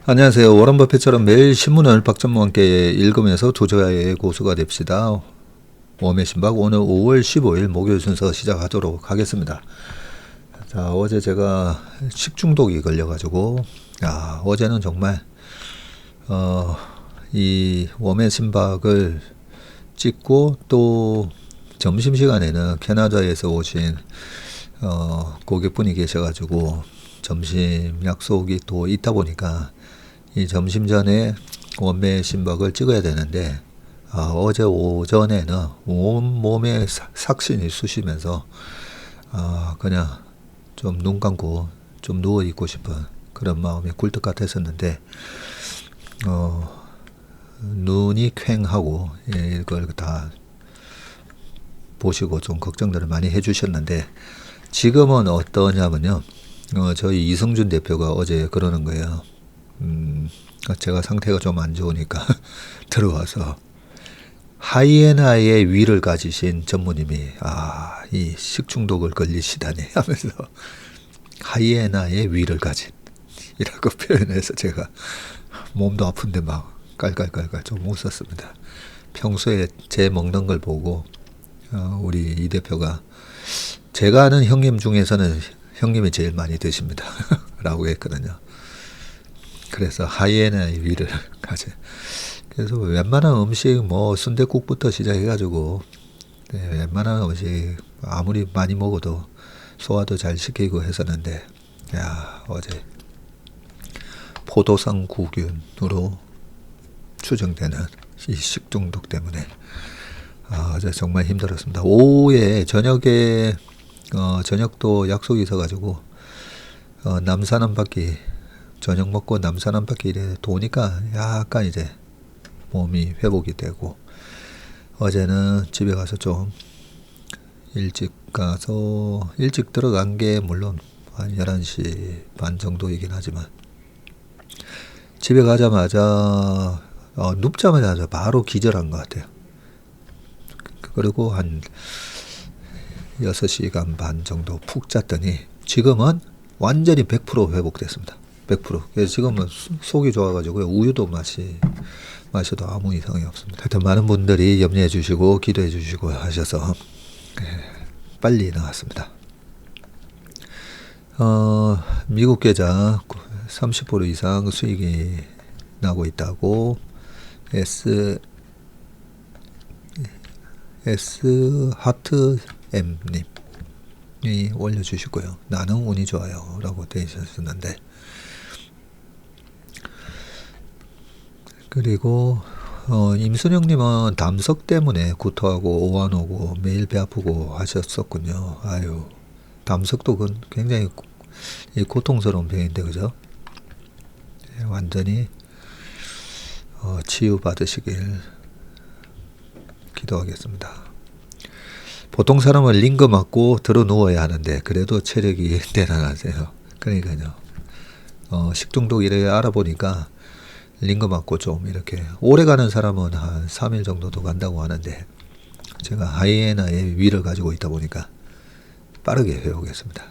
안녕하세요. 워런 버핏처럼 매일 신문을 박전무와 함께 읽으면서 조조야의 고수가 됩시다. 웜의 신박 오늘 5월 15일 목요일 순서 시작하도록 하겠습니다. 자, 어제 제가 식중독이 걸려가지고 어제는 정말 이 웜의 신박을 찍고 또 점심시간에는 캐나다에서 오신 고객분이 계셔가지고 점심 약속이 또 있다 보니까 이 점심 전에 웜의 신박을 찍어야 되는데 어제 오전에는 온몸에 삭신이 쑤시면서 그냥 좀 눈 감고 좀 누워 있고 싶은 그런 마음이 굴뚝 같았었는데 눈이 퀭하고 이걸 다 보시고 좀 걱정들을 많이 해주셨는데 지금은 어떠냐면요. 저희 이성준 대표가 어제 그러는 거예요. 제가 상태가 좀 안 좋으니까 들어와서 하이에나의 위를 가지신 전무님이 이 식중독을 걸리시다니 하면서 하이에나의 위를 가진 이라고 표현해서 제가 몸도 아픈데 막 깔깔깔깔 좀 웃었습니다. 평소에 제 먹는 걸 보고 우리 이 대표가 제가 아는 형님 중에서는 형님이 제일 많이 드십니다 라고 했거든요. 그래서 하이에나의 위를 가진. 그래서 웬만한 음식 뭐 순댓국부터 시작해가지고 웬만한 음식 아무리 많이 먹어도 소화도 잘 시키고 했었는데 어제 포도상구균으로 추정되는 이 식중독 때문에 어제 정말 힘들었습니다. 오후에 저녁에 저녁도 약속이 있어가지고 남산 한 바퀴 저녁 먹고 남산 한 바퀴 이래 도니까 약간 이제 몸이 회복이 되고 어제는 집에 가서 좀 일찍 가서 일찍 들어간 게 물론 한 11시 반 정도이긴 하지만 집에 가자마자 눕자마자 바로 기절한 것 같아요. 그리고 한 6시간 반 정도 푹 잤더니 지금은 완전히 100% 회복됐습니다. 100%. 그래서 지금은 속이 좋아가지고 우유도 마셔도 아무 이상이 없습니다. 하여튼 많은 분들이 염려해 주시고 기도해 주시고 하셔서 빨리 나왔습니다. 미국 계좌 30% 이상 수익이 나고 있다고 하트 M님이 올려주시고요. 나는 운이 좋아요 라고 되어 있었는데 그리고 임순영님은 담석 때문에 구토하고 오한오고 매일 배 아프고 하셨었군요. 담석도 굉장히 고통스러운 병인데 그죠? 완전히 치유받으시길 기도하겠습니다. 보통 사람은 링거 맞고 들어 누워야 하는데 그래도 체력이 대단하세요. 그러니까요. 식중독 이래 알아보니까 링거 맞고 좀 이렇게 오래 가는 사람은 한 3일 정도도 간다고 하는데 제가 하이에나의 위를 가지고 있다 보니까 빠르게 회복했습니다.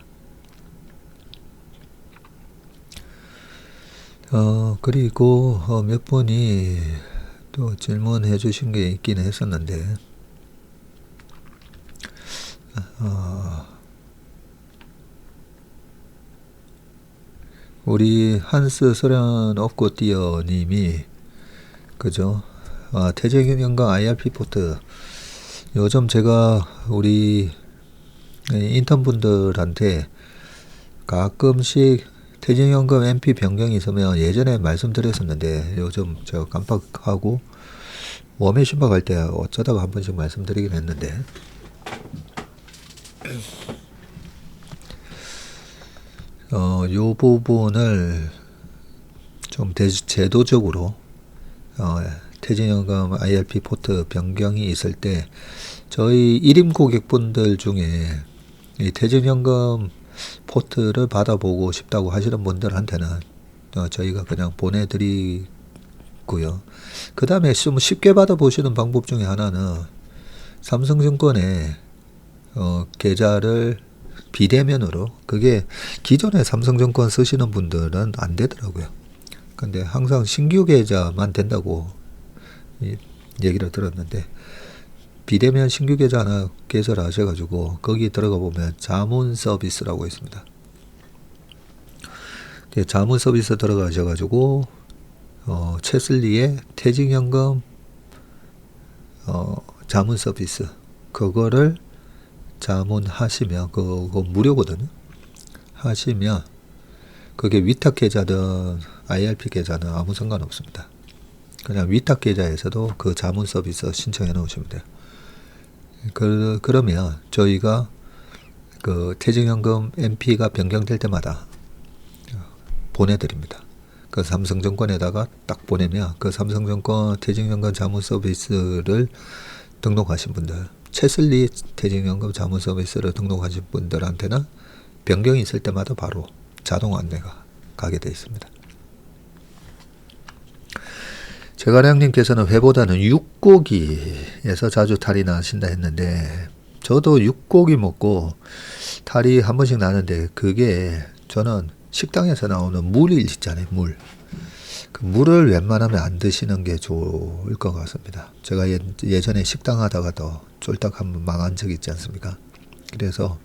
그리고 몇 분이 또 질문해 주신 게 있긴 했었는데 우리 한스 소련 업고 띠어 님이 그죠? 퇴직연금 IRP 포트 요즘 제가 우리 인턴분들한테 가끔씩 퇴직연금 MP 변경이 있으면 예전에 말씀드렸었는데 요즘 제가 깜빡하고 웜의 신박할 때 어쩌다가 한 번씩 말씀드리긴 했는데 요 부분을 좀 제도적으로 퇴직연금 IRP 포트 변경이 있을 때 저희 1임 고객분들 중에 이 퇴직연금 포트를 받아보고 싶다고 하시는 분들한테는 저희가 그냥 보내드리고요. 그 다음에 좀 쉽게 받아보시는 방법 중에 하나는 삼성증권에 계좌를 비대면으로 그게 기존에 삼성증권 쓰시는 분들은 안 되더라고요. 근데 항상 신규 계좌만 된다고 얘기를 들었는데, 비대면 신규 계좌 하나 개설을 하셔가지고 거기 들어가 보면 자문 서비스라고 있습니다. 자문 서비스 들어가셔가지고 최슬리의 퇴직연금 자문 서비스, 그거를 자문하시면 그거 무료거든요. 하시면 그게 위탁 계좌든 IRP 계좌는 아무 상관없습니다. 그냥 위탁 계좌에서도 그 자문 서비스 신청해 놓으시면 돼요. 그러면 저희가 그 퇴직연금 MP가 변경될 때마다 보내드립니다. 그 삼성증권에다가 딱 보내면 그 삼성증권 퇴직연금 자문 서비스를 등록하신 분들, 최슬리 퇴직연금 자문 서비스를 등록하신 분들한테는 변경이 있을 때마다 바로 자동 안내가 가게 되어 있습니다. 제가량님께서는 회보다는 육고기에서 자주 탈이 나신다 했는데, 저도 육고기 먹고 탈이 한 번씩 나는데, 그게 저는 식당에서 나오는 물이 있잖아요. 그 물을 웬만하면 안 드시는 게 좋을 것 같습니다. 제가 예전에 식당 하다가도 쫄딱 한번 망한 적이 있지 않습니까? 그래서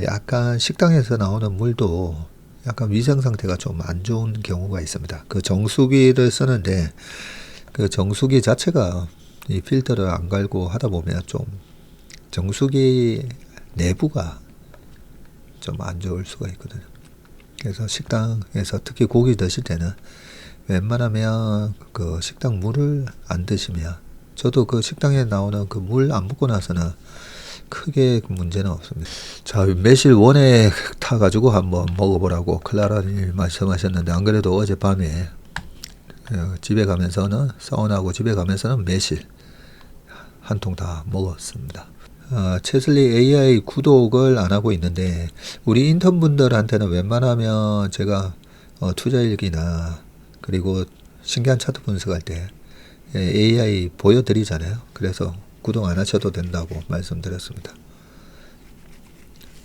약간 식당에서 나오는 물도 약간 위생 상태가 좀 안 좋은 경우가 있습니다. 그 정수기를 쓰는데 그 정수기 자체가 이 필터를 안 갈고 하다 보면 좀 정수기 내부가 좀 안 좋을 수가 있거든요. 그래서 식당에서 특히 고기 드실 때는 웬만하면 그 식당 물을 안 드시면, 저도 그 식당에 나오는 그 물 안 먹고 나서는 크게 문제는 없습니다. 자, 매실 원액 타가지고 한번 먹어보라고 클라라님 말씀하셨는데, 안 그래도 어젯밤에 집에 가면서는, 사우나하고 집에 가면서는 매실 한 통 다 먹었습니다. 최슬리 AI 구독을 안 하고 있는데, 우리 인턴분들한테는 웬만하면 제가 투자일기나 그리고 신기한 차트 분석할 때 AI 보여드리잖아요. 그래서 구독 안 하셔도 된다고 말씀드렸습니다.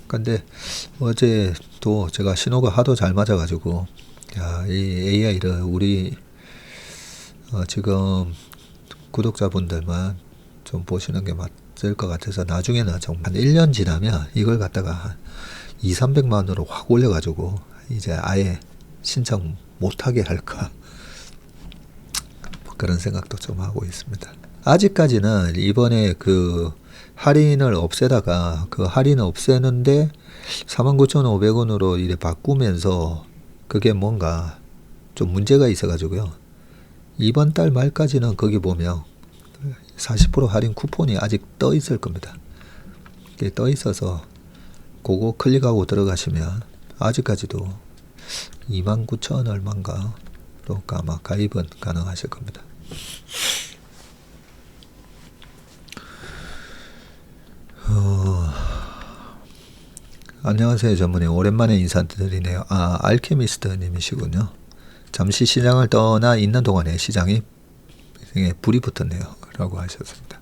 근데 어제도 제가 신호가 하도 잘 맞아가지고, 이 AI를 우리 지금 구독자분들만 좀 보시는 게 맞을 것 같아서, 나중에는 정말 한 1년 지나면 이걸 갖다가 한 200~300만원으로 확 올려가지고 이제 아예 신청 못하게 할까, 그런 생각도 좀 하고 있습니다. 아직까지는 이번에 그 할인을 없애다가 그 할인을 없애는데 49,500원으로 이래 바꾸면서 그게 뭔가 좀 문제가 있어가지고요. 이번 달 말까지는 거기 보면 40% 할인 쿠폰이 아직 떠 있을 겁니다. 이게 떠 있어서 그거 클릭하고 들어가시면 아직까지도 29,000 얼마인가 그러니까 아마 가입은 가능하실 겁니다. 안녕하세요 전무님, 오랜만에 인사드리네요. 알케미스트 님이시군요. 잠시 시장을 떠나 있는 동안에 시장이 불이 붙었네요 라고 하셨습니다.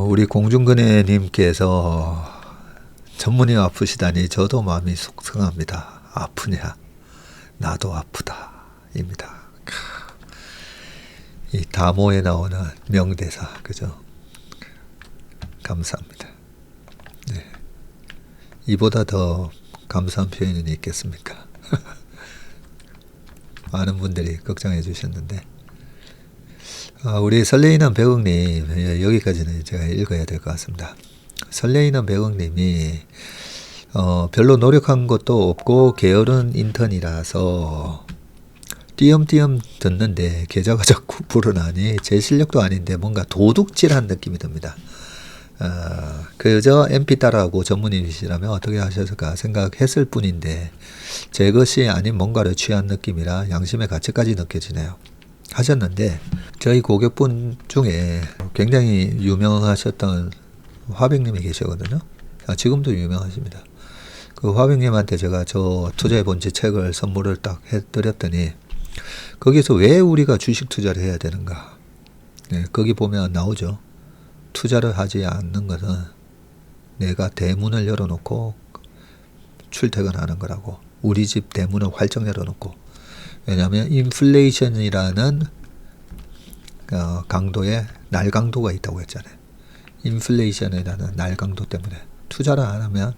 우리 공중근혜 님께서 전무님 아프시다니 저도 마음이 속상합니다. 아프냐? 나도 아프다 입니다. 이 다모에 나오는 명대사, 그죠? 감사합니다. 네. 이보다 더 감사한 표현이 있겠습니까? 많은 분들이 걱정해 주셨는데, 우리 설레이는 배웅님, 여기까지는 제가 읽어야 될 것 같습니다. 설레이는 배웅님이 별로 노력한 것도 없고 게으른 인턴이라서 띄엄띄엄 듣는데 계좌가 자꾸 불어나니 제 실력도 아닌데 뭔가 도둑질한 느낌이 듭니다. 그저 MP 따라하고 전문인이시라면 어떻게 하셨을까 생각했을 뿐인데 제 것이 아닌 뭔가를 취한 느낌이라 양심의 가책까지 느껴지네요. 하셨는데, 저희 고객분 중에 굉장히 유명하셨던 화백님이 계시거든요. 지금도 유명하십니다. 그 화백님한테 제가 저 투자의 본질 책을 선물을 딱 해드렸더니 거기서 왜 우리가 주식 투자를 해야 되는가, 거기 보면 나오죠. 투자를 하지 않는 것은 내가 대문을 열어놓고 출퇴근하는 거라고. 우리 집 대문을 활짝 열어놓고. 왜냐하면 인플레이션이라는 강도에 날강도가 있다고 했잖아요. 인플레이션이라는 날강도 때문에 투자를 안 하면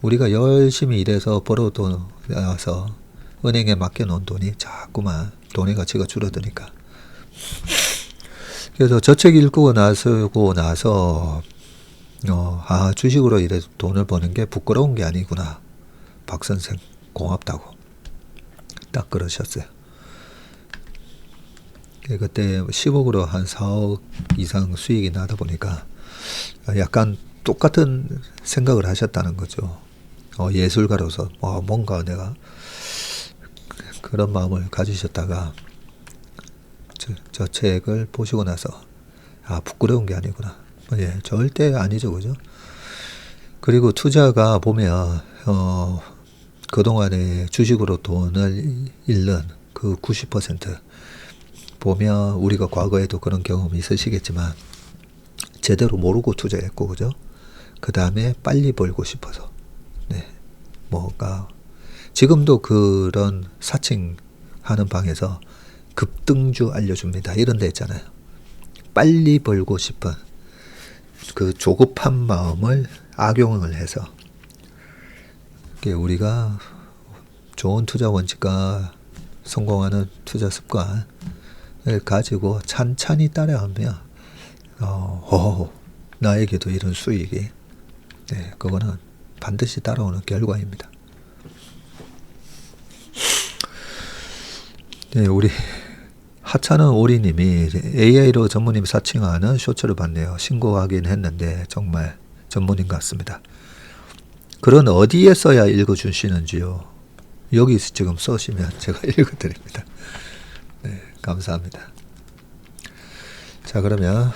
우리가 열심히 일해서 벌어둬서 은행에 맡겨놓은 돈이 자꾸만 돈의 가치가 줄어드니까. 그래서 저 책 읽고 나서 주식으로 이래 돈을 버는 게 부끄러운 게 아니구나. 박 선생 고맙다고 딱 그러셨어요. 그때 10억으로 한 4억 이상 수익이 나다 보니까 약간 똑같은 생각을 하셨다는 거죠. 예술가로서 뭔가 내가 그런 마음을 가지셨다가 저 책을 보시고 나서 부끄러운 게 아니구나. 예, 절대 아니죠, 그죠? 그리고 투자가 보면 그동안에 주식으로 돈을 잃는 그 90% 보면 우리가 과거에도 그런 경험이 있으시겠지만 제대로 모르고 투자했고, 그죠? 그 다음에 빨리 벌고 싶어서 뭔가 지금도 그런 사칭하는 방에서 급등주 알려줍니다. 이런 데 있잖아요. 빨리 벌고 싶은 그 조급한 마음을 악용을 해서 우리가 좋은 투자 원칙과 성공하는 투자 습관을 가지고 찬찬히 따라하면 나에게도 이런 수익이 그거는 반드시 따라오는 결과입니다. 우리 하찮은 오리님이 AI로 전무님 사칭하는 쇼츠를 봤네요. 신고하긴 했는데 정말 전문인 같습니다. 글은 어디에 써야 읽어주시는지요? 여기 지금 써시면 제가 읽어드립니다. 감사합니다. 자, 그러면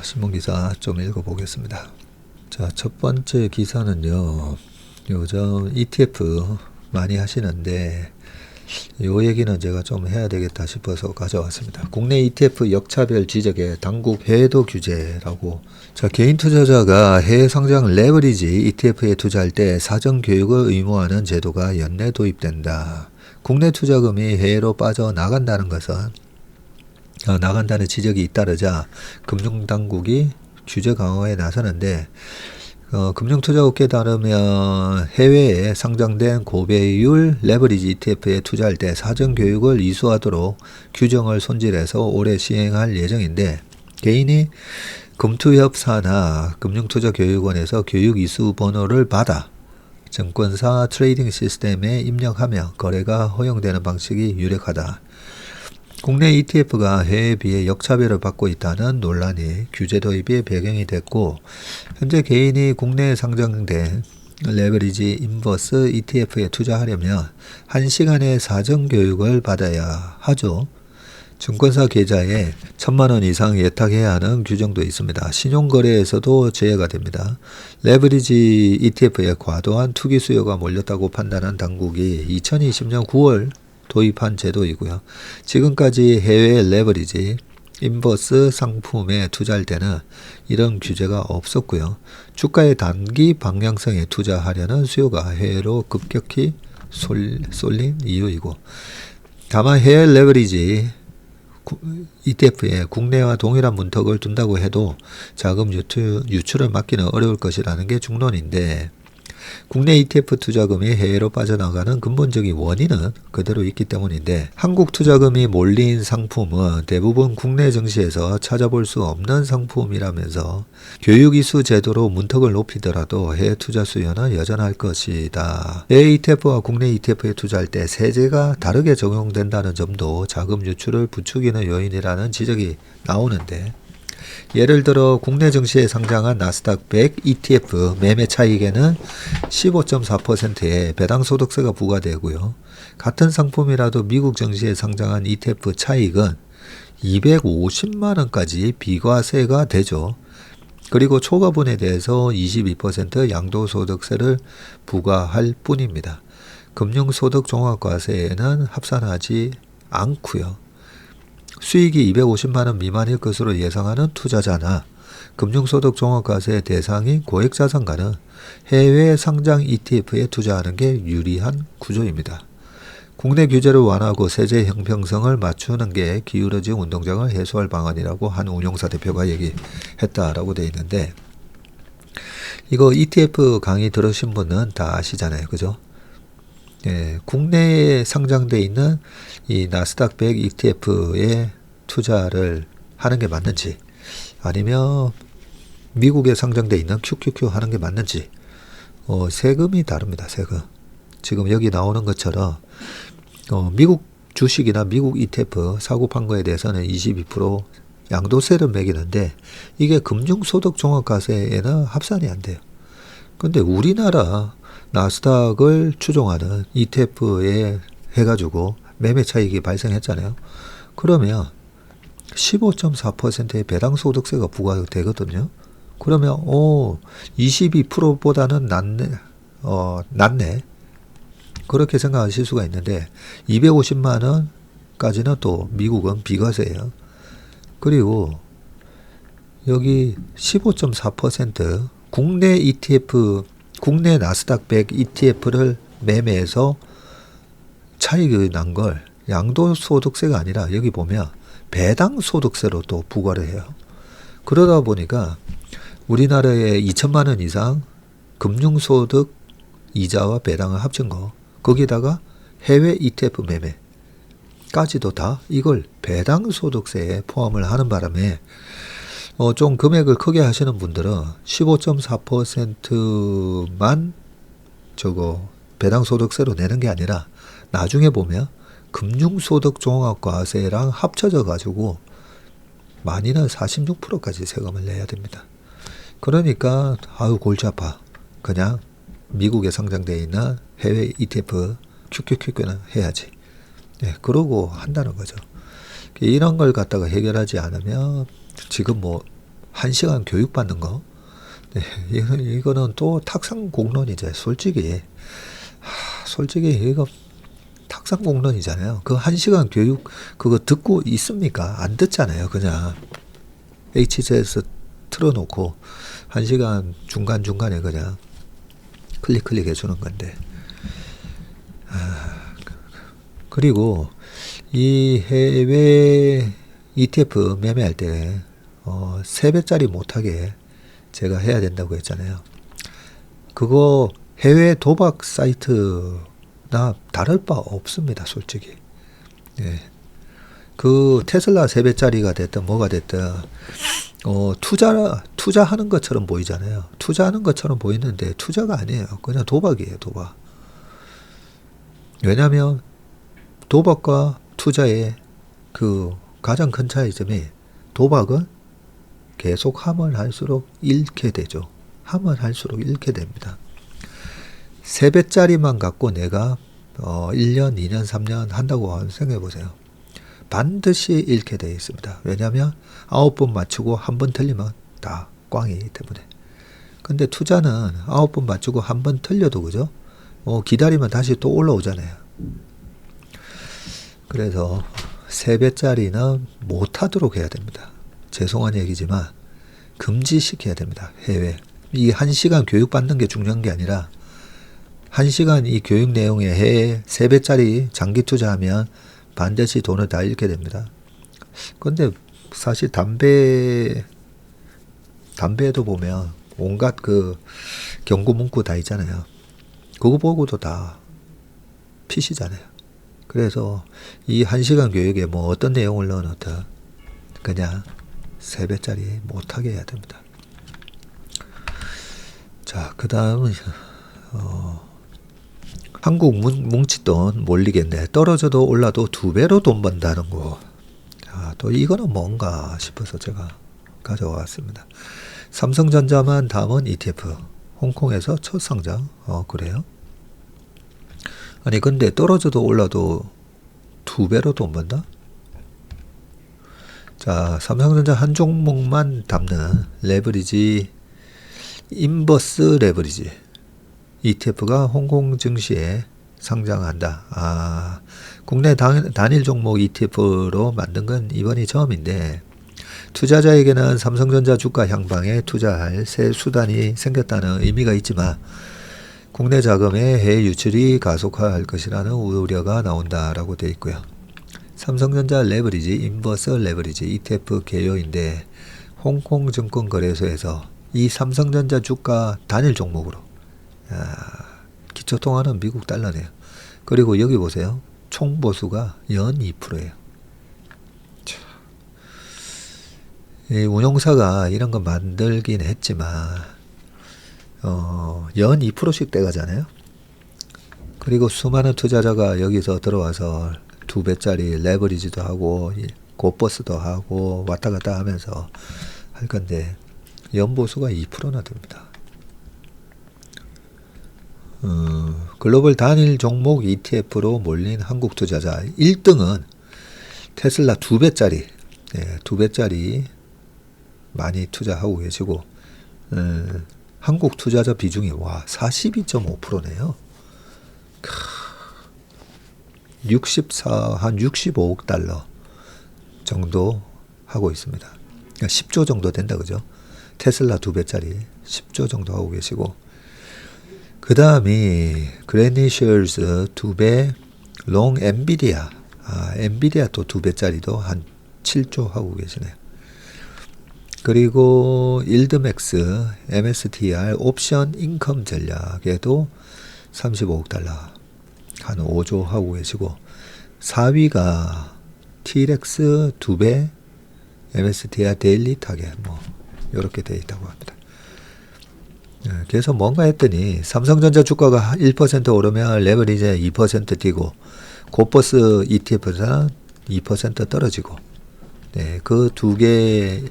신문기사 좀 읽어보겠습니다. 자, 첫 번째 기사는요. 요즘 ETF 많이 하시는데 요 얘기는 제가 좀 해야 되겠다 싶어서 가져왔습니다. 국내 ETF 역차별 지적에 당국 해도 규제라고. 자, 개인 투자자가 해외 상장 레버리지 ETF에 투자할 때 사전 교육을 의무화하는 제도가 연내 도입된다. 국내 투자금이 해외로 빠져나간다는 것은 나간다는 지적이 잇따르자 금융당국이 규제 강화에 나서는데 금융투자업계에 따르면 해외에 상장된 고배율 레버리지 ETF에 투자할 때 사전교육을 이수하도록 규정을 손질해서 올해 시행할 예정인데 개인이 금투협사나 금융투자교육원에서 교육 이수 번호를 받아 증권사 트레이딩 시스템에 입력하며 거래가 허용되는 방식이 유력하다. 국내 ETF가 해외에 비해 역차별을 받고 있다는 논란이 규제 도입의 배경이 됐고 현재 개인이 국내에 상장된 레버리지 인버스 ETF에 투자하려면 1시간의 사전교육을 받아야 하죠. 증권사 계좌에 1,000만 원 이상 예탁해야 하는 규정도 있습니다. 신용거래에서도 제외가 됩니다. 레버리지 ETF에 과도한 투기 수요가 몰렸다고 판단한 당국이 2020년 9월 도입한 제도이고요. 지금까지 해외 레버리지 인버스 상품에 투자할 때는 이런 규제가 없었고요. 주가의 단기 방향성에 투자하려는 수요가 해외로 급격히 쏠린 이유이고 다만 해외 레버리지 ETF에 국내와 동일한 문턱을 둔다고 해도 자금 유출을 막기는 어려울 것이라는 게 중론인데 국내 ETF 투자금이 해외로 빠져나가는 근본적인 원인은 그대로 있기 때문인데 한국 투자금이 몰린 상품은 대부분 국내 증시에서 찾아볼 수 없는 상품이라면서 교육 이수 제도로 문턱을 높이더라도 해외 투자 수요는 여전할 것이다. 해외 ETF와 국내 ETF에 투자할 때 세제가 다르게 적용된다는 점도 자금 유출을 부추기는 요인이라는 지적이 나오는데 예를 들어 국내 증시에 상장한 나스닥 100 ETF 매매 차익에는 15.4%의 배당 소득세가 부과되고요. 같은 상품이라도 미국 증시에 상장한 ETF 차익은 250만 원까지 비과세가 되죠. 그리고 초과분에 대해서 22% 양도소득세를 부과할 뿐입니다. 금융소득종합과세에는 합산하지 않고요. 수익이 250만 원 미만일 것으로 예상하는 투자자나 금융소득 종합과세 대상인 고액자산가는 해외 상장 ETF에 투자하는 게 유리한 구조입니다. 국내 규제를 완화하고 세제 형평성을 맞추는 게 기울어진 운동장을 해소할 방안이라고 한 운용사 대표가 얘기했다라고 되어 있는데, 이거 ETF 강의 들으신 분은 다 아시잖아요. 그죠? 예, 국내에 상장돼 있는 이 나스닥 100 ETF에 투자를 하는 게 맞는지, 아니면 미국에 상장돼 있는 QQQ 하는 게 맞는지, 세금이 다릅니다. 세금. 지금 여기 나오는 것처럼 미국 주식이나 미국 ETF 사고 판 거에 대해서는 22% 양도세를 매기는데, 이게 금융소득 종합과세에는 합산이 안 돼요. 근데 우리나라 나스닥을 추종하는 ETF에 해가지고 매매 차익이 발생했잖아요. 그러면 15.4%의 배당소득세가 부과되거든요. 그러면 22%보다는 낫네. 그렇게 생각하실 수가 있는데, 250만 원까지는 또 미국은 비과세예요. 그리고 여기 15.4% 국내 ETF, 국내 나스닥 100 ETF를 매매해서 차익이 난 걸 양도소득세가 아니라 여기 보면 배당소득세로 또 부과를 해요. 그러다 보니까 우리나라에 2천만 원 이상 금융소득 이자와 배당을 합친 거, 거기다가 해외 ETF 매매까지도 다 이걸 배당소득세에 포함을 하는 바람에 좀 금액을 크게 하시는 분들은 15.4%만 저거 배당소득세로 내는 게 아니라 나중에 보면 금융소득종합과세랑 합쳐져 가지고 많이는 46%까지 세금을 내야 됩니다. 그러니까 아유 골치 아파. 그냥 미국에 상장되어 있는 해외 ETF QQQQ는 해야지. 네, 그러고 한다는 거죠. 이런 걸 갖다가 해결하지 않으면 지금 뭐 1시간 교육받는 거, 네, 이거는 또 탁상공론이죠. 솔직히 이거 탁상공론이잖아요. 그 1시간 교육 그거 듣고 있습니까? 안 듣잖아요. 그냥 HZ에서 틀어놓고 1시간 중간중간에 그냥 클릭 해주는 건데. 그리고 이 해외 ETF 매매할 때 3배짜리 못하게 제가 해야 된다고 했잖아요. 그거 해외 도박 사이트나 다를 바 없습니다. 솔직히. 예. 그 테슬라 3배짜리가 됐든 뭐가 됐든 투자하는 것처럼 보이잖아요. 투자하는 것처럼 보이는데 투자가 아니에요. 그냥 도박이에요. 도박. 왜냐하면 도박과 투자의 그 가장 큰 차이점이, 도박은 계속 하면 할수록 잃게 되죠. 하면 할수록 잃게 됩니다. 3배짜리만 갖고 내가 1년, 2년, 3년 한다고 생각해 보세요. 반드시 잃게 되어 있습니다. 왜냐하면 9번 맞추고 1번 틀리면 다 꽝이기 때문에. 근데 투자는 9번 맞추고 1번 틀려도 그죠? 기다리면 다시 또 올라오잖아요. 그래서 3배짜리는 못하도록 해야 됩니다. 죄송한 얘기지만 금지시켜야 됩니다. 해외. 이 1시간 교육받는 게 중요한 게 아니라 1시간 이 교육 내용에 해외 3배짜리 장기 투자하면 반드시 돈을 다 잃게 됩니다. 근데 사실 담배에도 보면 온갖 그 경고 문구 다 있잖아요. 그거 보고도 다 피시잖아요. 그래서 이 1시간 교육에 뭐 어떤 내용을 넣어놓다 그냥 3배짜리 못하게 해야 됩니다. 자, 그 다음은 한국 뭉칫돈 몰리겠네. 떨어져도 올라도 2배로 돈 번다는 거. 또 이거는 뭔가 싶어서 제가 가져왔습니다. 삼성전자만 담은 ETF. 홍콩에서 첫 상장. 그래요? 아니 근데 떨어져도 올라도 2배로 돈 번다? 자, 삼성전자 한 종목만 담는 레버리지, 인버스 레버리지 ETF가 홍콩 증시에 상장한다. 국내 단일 종목 ETF로 만든 건 이번이 처음인데, 투자자에게는 삼성전자 주가 향방에 투자할 새 수단이 생겼다는 의미가 있지만 국내 자금의 해외 유출이 가속화할 것이라는 우려가 나온다라고 되어 있고요. 삼성전자 레버리지, 인버스 레버리지 ETF 개요인데 홍콩증권거래소에서 이 삼성전자 주가 단일 종목으로 기초통화는 미국 달러네요. 그리고 여기 보세요. 총보수가 연 2%예요. 이 운용사가 이런 거 만들긴 했지만 연 2%씩 떼가잖아요. 그리고 수많은 투자자가 여기서 들어와서 2배짜리 레버리지도 하고 고버스도 하고 왔다 갔다 하면서 할 건데 연보수가 2%나 됩니다. 글로벌 단일 종목 ETF로 몰린 한국 투자자 1등은 테슬라 2배짜리 2배짜리 많이 투자하고 계시고 한국 투자자 비중이 42.5%네요. 한 65억 달러 정도 하고 있습니다. 그러니까 10조 정도 된다 그죠? 테슬라 2배짜리 10조 정도 하고 계시고 그 다음이 그래니셜스 2배 롱 엔비디아 엔비디아 또 2배짜리도 한 7조 하고 계시네요. 그리고 일드맥스 MSTR 옵션 인컴 전략에도 35억 달러 한 5조 하고 계시고 4위가 T렉스 2배 MSTR 데일리 타겟 이렇게 되어 있다고 합니다. 그래서 뭔가 했더니 삼성전자 주가가 1% 오르면 레버리지 2% 뛰고 고버스 ETF는 2% 떨어지고 그 두 개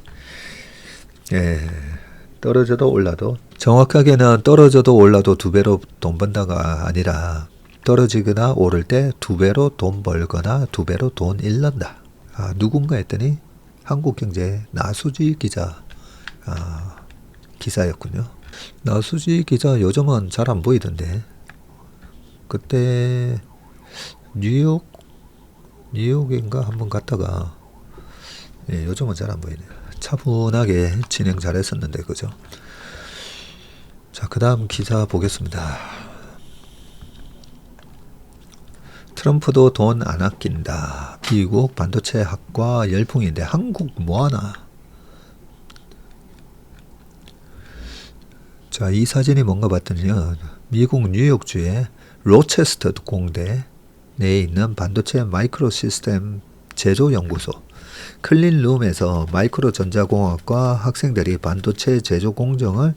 떨어져도 올라도 정확하게는 떨어져도 올라도 2배로 돈 번다가 아니라 떨어지거나 오를 때 2배로 돈 벌거나 2배로 돈 잃는다. 누군가 했더니 한국경제 나수지 기자 기사였군요. 나수지 기자 요즘은 잘 안 보이던데 그때 뉴욕인가 한번 갔다가 요즘은 잘 안 보이네요. 차분하게 진행 잘했었는데 그죠? 자, 그 다음 기사 보겠습니다. 트럼프도 돈 안 아낀다. 미국 반도체 학과 열풍인데 한국 뭐하나? 자, 이 사진이 뭔가 봤더니요. 미국 뉴욕주의 로체스터 공대 내에 있는 반도체 마이크로 시스템 제조연구소 클린룸에서 마이크로 전자공학과 학생들이 반도체 제조 공정을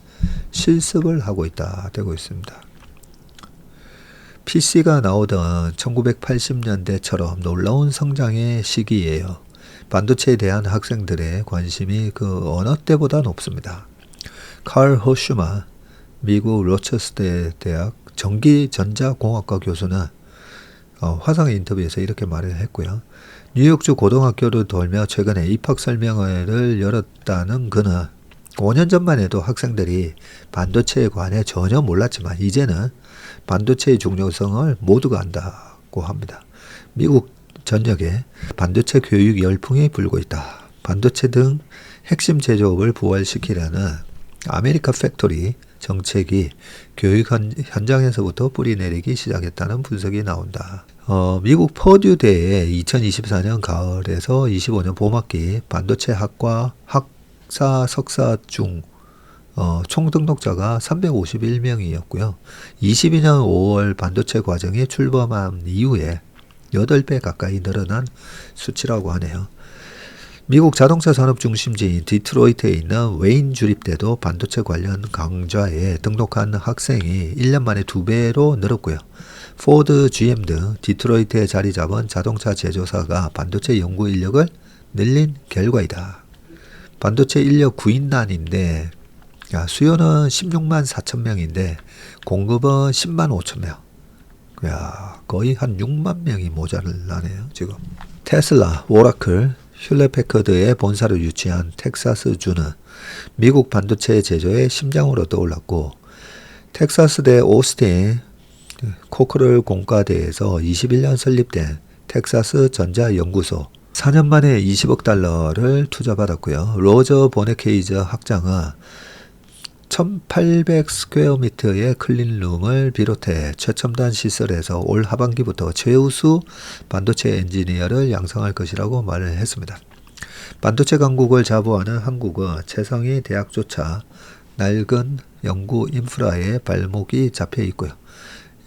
실습을 하고 있다 되고 있습니다. PC가 나오던 1980년대처럼 놀라운 성장의 시기예요. 반도체에 대한 학생들의 관심이 그 어느 때보다 높습니다. 칼 호슈마 미국 로체스터 대학 전기전자공학과 교수는 화상 인터뷰에서 이렇게 말을 했고요. 뉴욕주 고등학교를 돌며 최근에 입학 설명회를 열었다는 그는 5년 전만 해도 학생들이 반도체에 관해 전혀 몰랐지만 이제는 반도체의 중요성을 모두가 안다고 합니다. 미국 전역에 반도체 교육 열풍이 불고 있다. 반도체 등 핵심 제조업을 부활시키려는 아메리카 팩토리 정책이 교육 현장에서부터 뿌리내리기 시작했다는 분석이 나온다. 미국 퍼듀대의 2024년 가을에서 25년 봄학기 반도체 학과 학사 석사 중 총 등록자가 351명이었고요. 22년 5월 반도체 과정에 출범한 이후에 8배 가까이 늘어난 수치라고 하네요. 미국 자동차 산업 중심지인 디트로이트에 있는 웨인 주립대도 반도체 관련 강좌에 등록한 학생이 1년 만에 2배로 늘었고요. 포드, GM 등 디트로이트에 자리 잡은 자동차 제조사가 반도체 연구 인력을 늘린 결과이다. 반도체 인력 구인난인데 수요는 16만 4천 명인데 공급은 10만 5천 명. 거의 한 6만 명이 모자라네요. 지금 테슬라, 오라클, 흄렛패커드의 본사를 유치한 텍사스주는 미국 반도체 제조의 심장으로 떠올랐고 텍사스대 오스틴 코크럴 공과대에서 21년 설립된 텍사스 전자연구소 4년 만에 20억 달러를 투자받았고요. 로저 보네케이저 학장은 1800 스퀘어미터의 클린룸을 비롯해 최첨단 시설에서 올 하반기부터 최우수 반도체 엔지니어를 양성할 것이라고 말을 했습니다. 반도체 강국을 자부하는 한국은 최상위 대학조차 낡은 연구 인프라에 발목이 잡혀 있고요.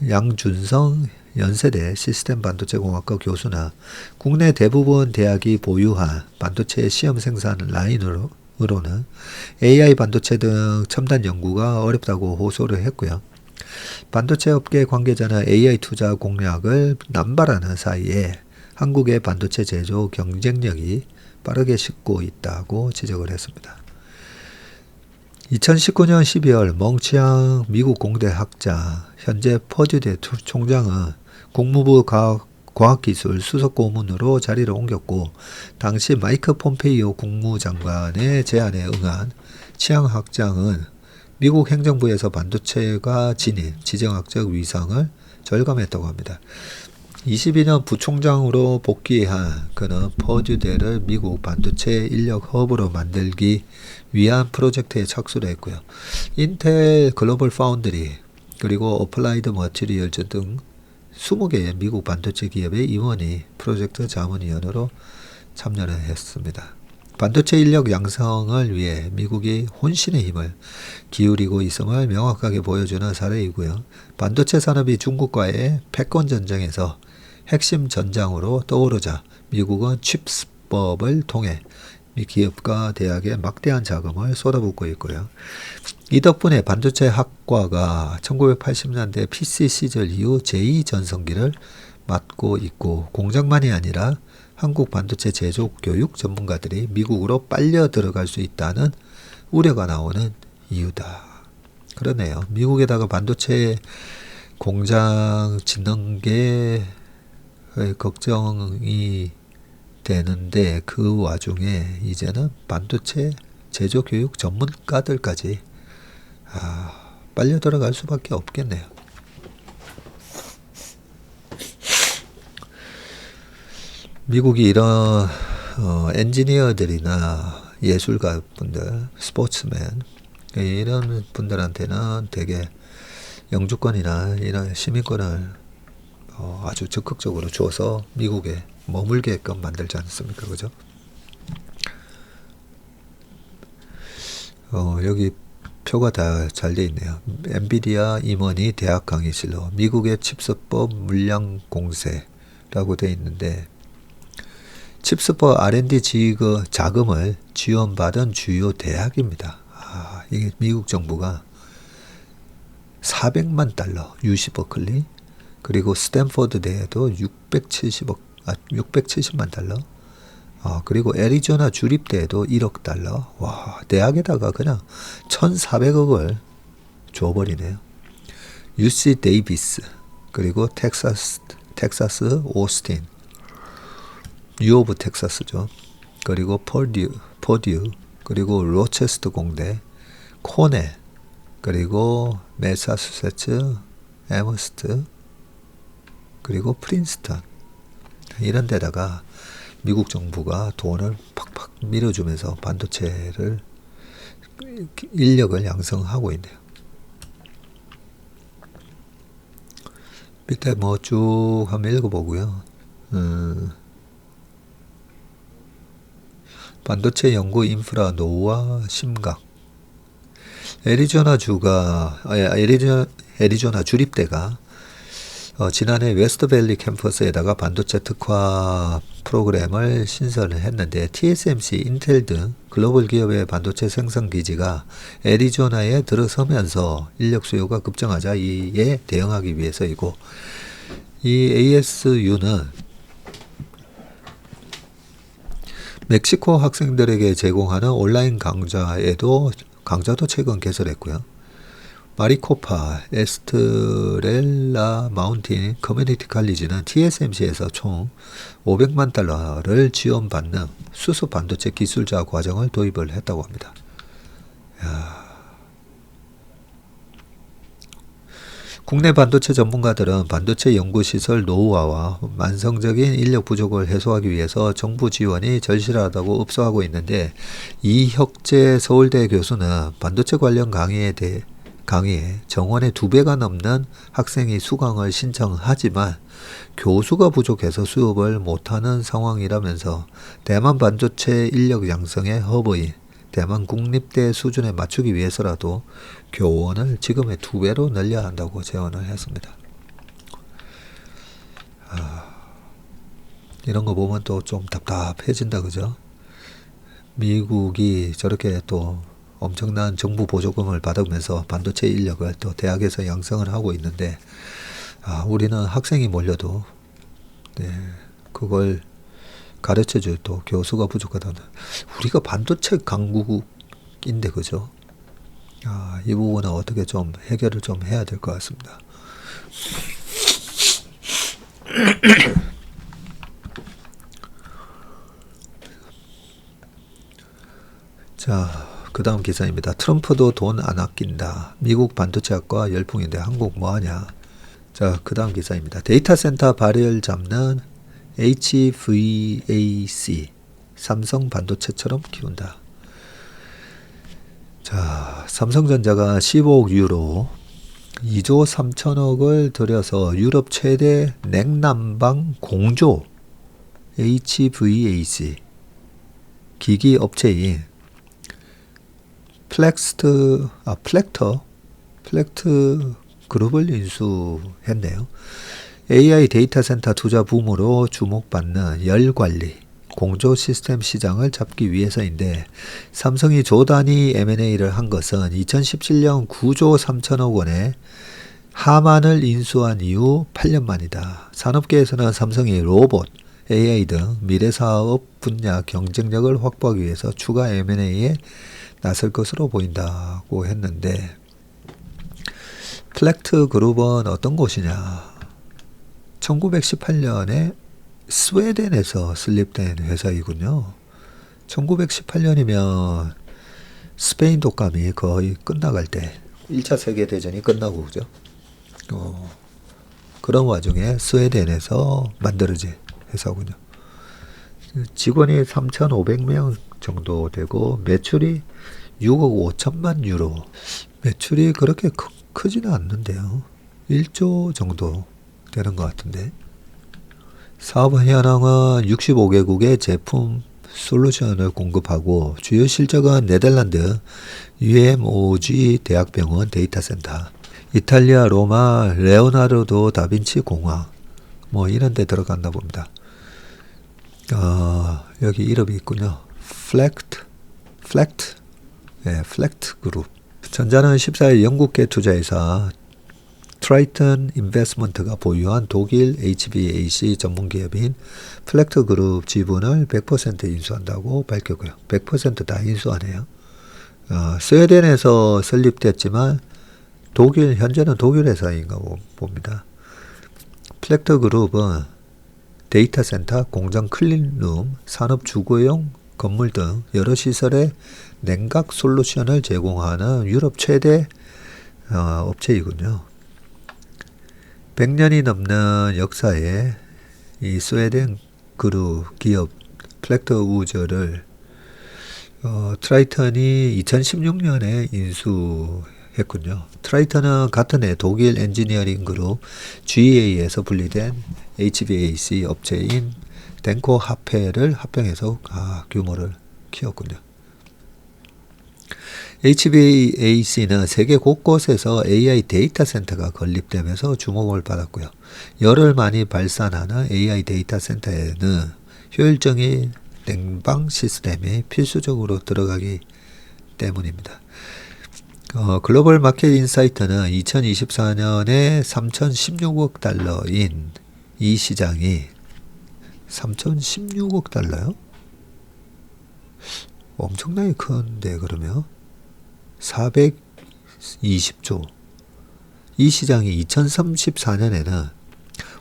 양준성 연세대 시스템 반도체 공학과 교수나 국내 대부분 대학이 보유한 반도체 시험 생산 라인으로는 AI 반도체 등 첨단 연구가 어렵다고 호소를 했고요. 반도체 업계 관계자는 AI 투자 공략을 남발하는 사이에 한국의 반도체 제조 경쟁력이 빠르게 식고 있다고 지적을 했습니다. 2019년 12월 멍치앙 미국 공대 학자, 현재 퍼듀대 총장은 국무부 과학기술 수석고문으로 자리를 옮겼고 당시 마이크 폼페이오 국무장관의 제안에 응한 치앙 학장은 미국 행정부에서 반도체가 지닌 지정학적 위상을 절감했다고 합니다. 22년 부총장으로 복귀한 그는 퍼듀대를 미국 반도체 인력 허브로 만들기 위한 프로젝트에 착수를 했고요. 인텔, 글로벌 파운드리, 그리고 어플라이드 머티리얼즈 등 20개의 미국 반도체 기업의 임원이 프로젝트 자문위원으로 참여를 했습니다. 반도체 인력 양성을 위해 미국이 혼신의 힘을 기울이고 있음을 명확하게 보여주는 사례이고요. 반도체 산업이 중국과의 패권 전쟁에서 핵심 전장으로 떠오르자 미국은 칩스법을 통해 기업과 대학에 막대한 자금을 쏟아붓고 있고요. 이 덕분에 반도체 학과가 1980년대 PC 시절 이후 제2전성기를 맞고 있고 공장만이 아니라 한국 반도체 제조 교육 전문가들이 미국으로 빨려 들어갈 수 있다는 우려가 나오는 이유다. 그러네요. 미국에다가 반도체 공장 짓는 게 걱정이 되는데 그 와중에 이제는 반도체 제조 교육 전문가들까지 빨려 들어갈 수밖에 없겠네요. 미국이 이런 엔지니어들이나 예술가 분들, 스포츠맨 이런 분들한테는 되게 영주권이나 이런 시민권을 아주 적극적으로 줘서 미국에 머물게끔 만들지 않습니까? 그죠? 여기 표가 다 잘 돼 있네요. 엔비디아 임원이 대학 강의실로 미국의 칩스법 물량 공세라고 돼 있는데 칩스법 R&D 자금을 지원받은 주요 대학입니다. 이게 미국 정부가 400만 달러, UC 버클리, 그리고 스탠퍼드 대에도 670만 달러, 그리고 애리조나 주립대에도 1억 달러, 와, 대학에다가 그냥 1,400억을 줘버리네요. UC 데이비스, 그리고 텍사스 오스틴, U 오브 텍사스죠. 그리고 퍼듀, 그리고 로체스터 공대, 코넬, 그리고 매사추세츠, 에머스트, 그리고 프린스턴 이런 데다가 미국 정부가 돈을 팍팍 밀어주면서 반도체를 인력을 양성하고 있네요. 밑에 뭐 쭉 한번 읽어보고요. 반도체 연구 인프라 노후화 심각. 애리조나 주립대가 지난해 웨스트밸리 캠퍼스에다가 반도체 특화 프로그램을 신설을 했는데 TSMC, 인텔 등 글로벌 기업의 반도체 생산 기지가 애리조나에 들어서면서 인력 수요가 급증하자 이에 대응하기 위해서이고, 이 ASU는 멕시코 학생들에게 제공하는 온라인 강좌도 최근 개설했고요. 마리코파 에스트렐라 마운틴 커뮤니티 칼리지는 TSMC에서 총 500만 달러를 지원받는 수소 반도체 기술자 과정을 도입을 했다고 합니다. 국내 반도체 전문가들은 반도체 연구시설 노후화와 만성적인 인력 부족을 해소하기 위해서 정부 지원이 절실하다고 읍소하고 있는데, 이혁재 서울대 교수는 반도체 관련 강의에 정원의 2배가 넘는 학생이 수강을 신청하지만 교수가 부족해서 수업을 못하는 상황이라면서 대만 반도체 인력 양성의 허브인 대만 국립대 수준에 맞추기 위해서라도 교원을 지금의 2배로 늘려야 한다고 제언을 했습니다. 이런 거 보면 또 좀 답답해진다, 그죠? 미국이 저렇게 또 엄청난 정부 보조금을 받으면서 반도체 인력을 또 대학에서 양성을 하고 있는데, 우리는 학생이 몰려도 그걸 가르쳐줄 또 교수가 부족하다는, 우리가 반도체 강국인데, 그죠? 이 부분은 어떻게 좀 해결을 좀 해야 될 것 같습니다. 자, 그 다음 기사입니다. 트럼프도 돈 안 아낀다. 미국 반도체학과 열풍인데 한국 뭐하냐. 자, 그 다음 기사입니다. 데이터 센터 발열 잡는 HVAC 삼성 반도체처럼 키운다. 자, 삼성전자가 15억 유로 2조 3천억을 들여서 유럽 최대 냉난방 공조 HVAC 기기 업체인 플렉트 그룹을 인수했네요. AI 데이터 센터 투자 붐으로 주목받는 열 관리 공조 시스템 시장을 잡기 위해서인데, 삼성이 조 단위 M&A를 한 것은 2017년 9조 3천억 원의 하만을 인수한 이후 8년 만이다. 산업계에서는 삼성이 로봇, AI 등 미래 사업 분야 경쟁력을 확보하기 위해서 추가 M&A에 나설 것으로 보인다고 했는데, 플렉트 그룹은 어떤 곳이냐? 1918년에 스웨덴에서 설립된 회사이군요. 1918년이면 스페인 독감이 거의 끝나갈 때, 1차 세계대전이 끝나고, 그죠? 그런 와중에 스웨덴에서 만들어진 회사군요. 직원이 3,500명 정도 되고 매출이 6억 5천만 유로. 매출이 그렇게 크지는 않는데요. 1조 정도 되는 것 같은데. 사업 현황은 65개국의 제품 솔루션을 공급하고 주요 실적은 네덜란드 UMOG 대학병원 데이터 센터, 이탈리아 로마 레오나르도 다빈치 공항 뭐 이런 데 들어갔나 봅니다. 여기 이름이 있군요. 플렉트 그룹. 전자는 14일 영국계 투자회사 트라이턴 인베스먼트가 보유한 독일 HVAC 전문기업인 플렉트 그룹 지분을 100% 인수한다고 밝혔고요. 100% 다 인수하네요. 스웨덴에서 설립됐지만 현재는 독일 회사인가 봅니다. 플렉트 그룹은 데이터 센터, 공장 클린룸, 산업 주거용 건물 등 여러 시설의 냉각 솔루션을 제공하는 유럽 최대 업체이군요. 100년이 넘는 역사에 이 스웨덴 그룹 기업 플렉트 우저를 트라이턴이 2016년에 인수했군요. 트라이턴은 같은 해 독일 엔지니어링 그룹 GA에서 분리된 HVAC 업체인 덴코 하페를 합병해서 규모를 키웠군요. HVAC는 세계 곳곳에서 AI 데이터 센터가 건립되면서 주목을 받았고요. 열을 많이 발산하는 AI 데이터 센터에는 효율적인 냉방 시스템이 필수적으로 들어가기 때문입니다. 글로벌 마켓 인사이트는 2024년에 3,016억 달러인 이 시장이 3,016억 달러요? 엄청나게 큰데 그러면 420조. 이 시장이 2034년에는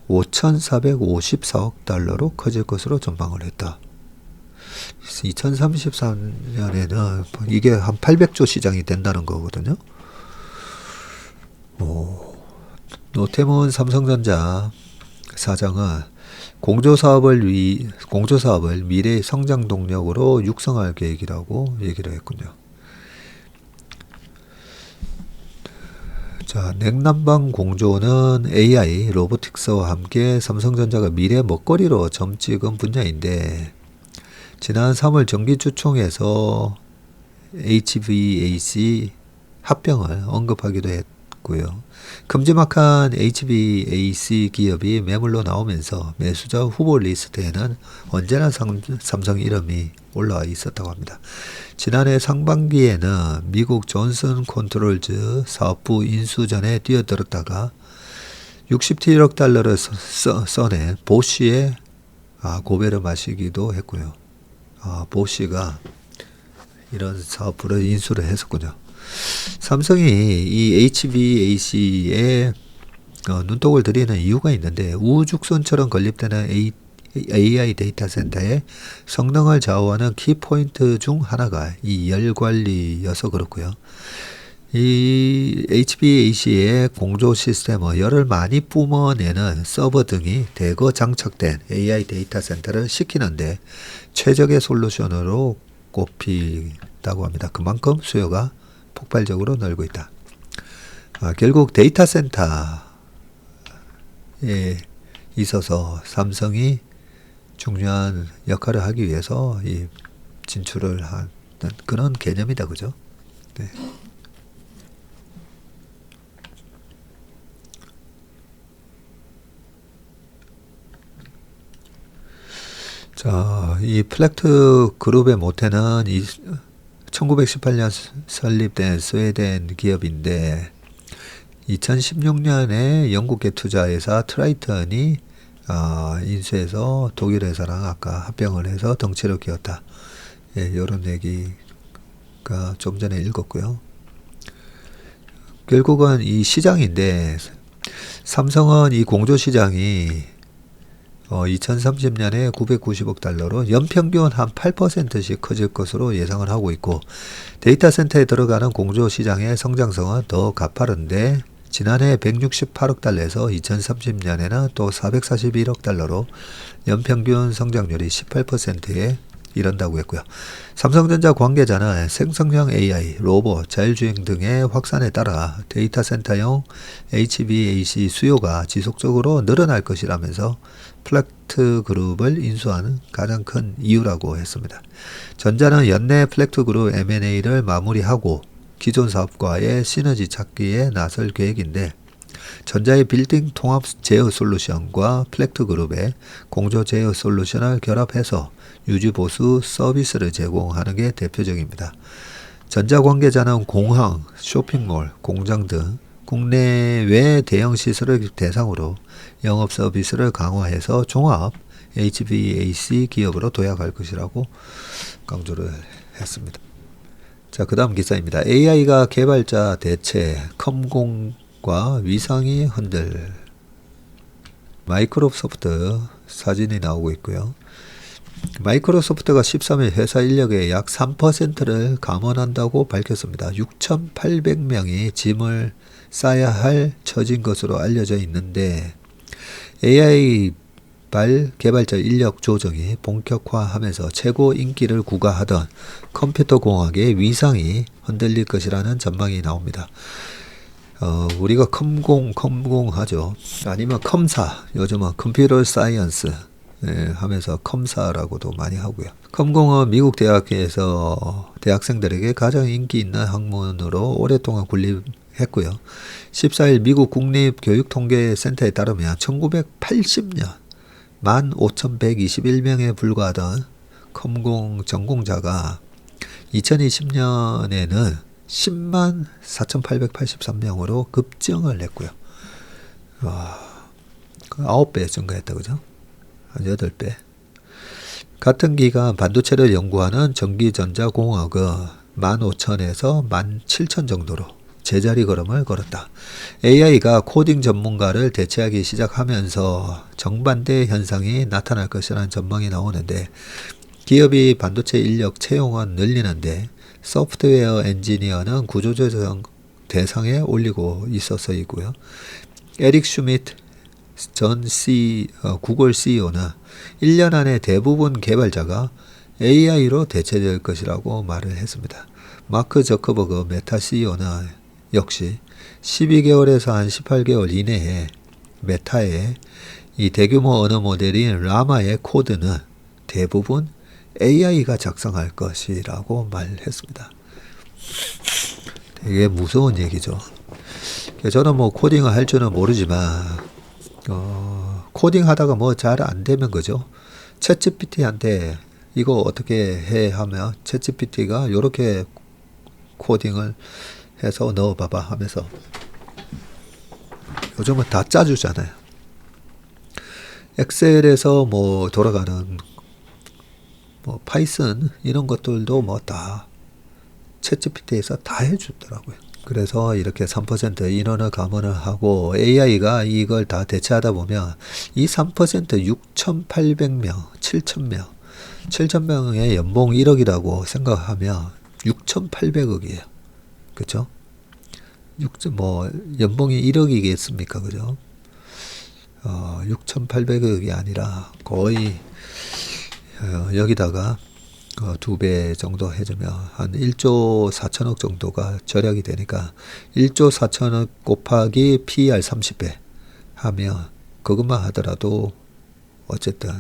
5,454억 달러로 커질 것으로 전망을 했다. 2034년에는 이게 한 800조 시장이 된다는 거거든요. 노태문 삼성전자 사장은 공조사업을 미래의 성장 동력으로 육성할 계획이라고 얘기를 했군요. 자, 냉난방 공조는 AI, 로보틱스와 함께 삼성전자가 미래 먹거리로 점 찍은 분야인데, 지난 3월 정기주총에서 HVAC 합병을 언급하기도 했고요. 큼지막한 HVAC 기업이 매물로 나오면서 매수자 후보 리스트에는 언제나 삼성 이름이 올라와 있었다고 합니다. 지난해 상반기에는 미국 존슨 컨트롤즈 사업부 인수 전에 뛰어들었다가 67억 달러를 써낸 보쉬에 고배를 마시기도 했고요. 보쉬가 이런 사업부를 인수를 했었군요. 삼성이 이 HVAC에 눈독을 들이는 이유가 있는데, 우죽순처럼 건립되는 AI 데이터 센터의 성능을 좌우하는 키포인트 중 하나가 이 열관리여서 그렇고요. 이 HVAC의 공조 시스템은 열을 많이 뿜어내는 서버 등이 대거 장착된 AI 데이터 센터를 시키는데 최적의 솔루션으로 꼽히다고 합니다. 그만큼 수요가 폭발적으로 늘고 있다. 결국 데이터 센터에 있어서 삼성이 중요한 역할을 하기 위해서 이 진출을 하는 그런 개념이다, 그죠? 네. 자, 이 플렉트 그룹의 모태는 1918년 설립된 스웨덴 기업인데 2016년에 영국계 투자회사 트라이턴이 인수해서 독일 회사랑 아까 합병을 해서 덩치를 키웠다. 예, 이런 얘기가 좀 전에 읽었고요. 결국은 이 시장인데, 삼성은 이 공조 시장이 2030년에 990억 달러로 연평균 한 8%씩 커질 것으로 예상을 하고 있고, 데이터 센터에 들어가는 공조 시장의 성장성은 더 가파른데 지난해 168억 달러에서 2030년에는 또 441억 달러로 연평균 성장률이 18%에 이른다고 했고요. 삼성전자 관계자는 생성형 AI, 로봇, 자율주행 등의 확산에 따라 데이터 센터용 HVAC 수요가 지속적으로 늘어날 것이라면서 플렉트 그룹을 인수하는 가장 큰 이유라고 했습니다. 전자는 연내 플렉트 그룹 M&A를 마무리하고 기존 사업과의 시너지 찾기에 나설 계획인데, 전자의 빌딩 통합 제어 솔루션과 플렉트 그룹의 공조 제어 솔루션을 결합해서 유지 보수 서비스를 제공하는 게 대표적입니다. 전자 관계자는 공항, 쇼핑몰, 공장 등 국내외 대형 시설을 대상으로 영업 서비스를 강화해서 종합 HVAC 기업으로 도약할 것이라고 강조를 했습니다. 자, 그 다음 기사입니다. AI가 개발자 대체, 컴공과 위상이 흔들. 마이크로소프트 사진이 나오고 있고요. 마이크로소프트가 13일 회사 인력의 약 3%를 감원한다고 밝혔습니다. 6,800명이 짐을 싸야 할 처진 것으로 알려져 있는데, AI 개발자 인력 조정이 본격화하면서 최고 인기를 구가하던 컴퓨터 공학의 위상이 흔들릴 것이라는 전망이 나옵니다. 우리가 컴공 하죠. 아니면 컴사, 요즘은 컴퓨터 사이언스 하면서 컴사라고도 많이 하고요. 컴공은 미국 대학에서 대학생들에게 가장 인기 있는 학문으로 오랫동안 군림했고요. 14일 미국 국립교육통계센터에 따르면 1980년 15,121명에 불과하던 컴공 전공자가 2020년에는 10만 4,883명으로 급증을 했고요. 9배 증가했다, 그죠? 한 8배. 같은 기간 반도체를 연구하는 전기전자공학은 15,000에서 17,000 정도로 제자리 걸음을 걸었다. AI가 코딩 전문가를 대체하기 시작하면서 정반대 현상이 나타날 것이라는 전망이 나오는데, 기업이 반도체 인력 채용은 늘리는데 소프트웨어 엔지니어는 구조조정 대상에 올리고 있어서이고요. 에릭 슈미트 전 구글 CEO는 1년 안에 대부분 개발자가 AI로 대체될 것이라고 말을 했습니다. 마크 저커버그 메타 CEO는 역시 12개월에서 한 18개월 이내에 메타의 이 대규모 언어 모델인 라마의 코드는 대부분 AI가 작성할 것이라고 말했습니다. 되게 무서운 얘기죠. 저는 뭐 코딩을 할 줄은 모르지만 코딩 하다가 뭐 잘 안 되면 그죠? 챗GPT한테 이거 어떻게 해 하면 챗GPT가 요렇게 코딩을 해서 넣어봐봐 하면서 요즘은 다 짜주잖아요. 엑셀에서 뭐 돌아가는 뭐 파이썬 이런 것들도 뭐 다 챗GPT에서 다 해주더라고요. 그래서 이렇게 3% 인원을 감원을 하고 AI가 이걸 다 대체하다 보면 이 3% 6,800명, 7,000명, 7,000명의 연봉 1억이라고 생각하면 6,800억이에요. 그쵸? 뭐 연봉이 1억이겠습니까? 그죠? 6,800억이 아니라 거의 여기다가 2배 정도 해주면 한 1조 4천억 정도가 절약이 되니까 1조 4천억 곱하기 PER 30배 하면 그것만 하더라도 어쨌든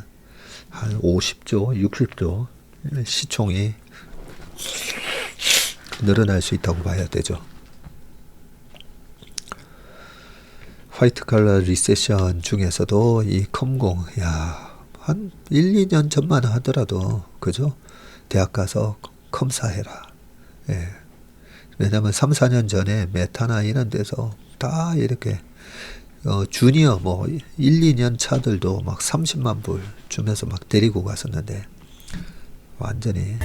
한 50조, 60조 시총이 늘어날 수 있다고 봐야 되죠. 화이트 칼라 리세션 중에서도 이 컴공, 한 1, 2년 전만 하더라도, 그죠? 대학 가서 컴사해라. 예. 왜냐면 3, 4년 전에 메타나 이런 데서 다 이렇게, 주니어 뭐 1, 2년 차들도 막 30만 불 주면서 막 데리고 갔었는데, 완전히